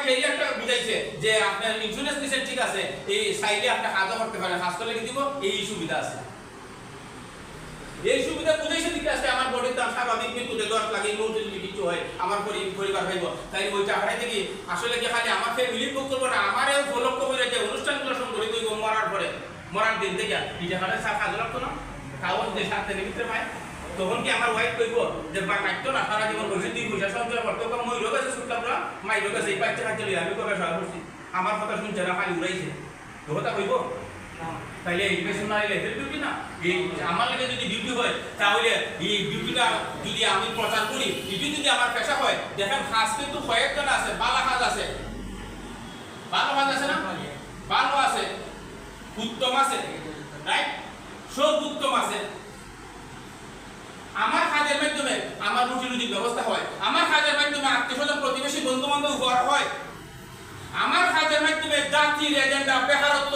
সেই একটা বুঝাইছে যে আপনার ইন্স্যুরেন্স দিচ্ছেন ঠিক আছে, এই সাইডে আপনি কাজও করতে পারেন, কাজ করলে কি দিব এই সুবিধা আছে। এই সুবিধা বুঝাইছে ঠিক আছে, আমার বডির দাম স্বাভাবিক মৃত্যুতে 10 লাখ এই মুহূর্তে যদি কিছু হয় আমার পরিবার ভাইব, তাই ওই টাকাটাই দেখি আসলে কি খালি আমার ফ্যামিলি বুক করবো না, আমারও উপলক্ষ করে যে অনুষ্ঠানগুলো সংগঠিত হইব মরার পরে, মরার দিন থেকে এই টাকাটা কাজ লাগতো না, তাও যে 7 দিনের ভিতরে পায়, তখন কি আমার ওয়াইফ কইব যে বা কাটতো না সারা জীবন বসে 2 পয়সা সঞ্চয় করতো, মই লোক আছে সুতরাং মাই লোক আছে এই 5 টাকা চলে আমি কবে সহায় করছি, আমার কথা শুনছে না খালি উড়াইছে, তো কথা কইব তাইলে এই পেশনারি লাইফের ডিউটি না, এই আমার লাগে যদি ডিউটি হয় তাহলে এই ডিউটিটা যদি আমি প্রচার করি, এটি যদি আমার পেশা হয়, দেখেন কাজ কিন্তু কয়েকজন আছে, ভালো কাজ আছে, ভালো কাজ আছে না, ভালো আছে, উত্তম আছে, রাইট, সব উত্তম আছে। আমার কাজের মাধ্যমে আমার রুটি রুজির ব্যবস্থা হয়, আমার কাজের মাধ্যমে আত্মীয়স্বজন প্রতিবেশী বন্ধু বান্ধব উপহার হয়, আমার কাজের মাধ্যমে জাতির এজেন্ডা বেকারত্ব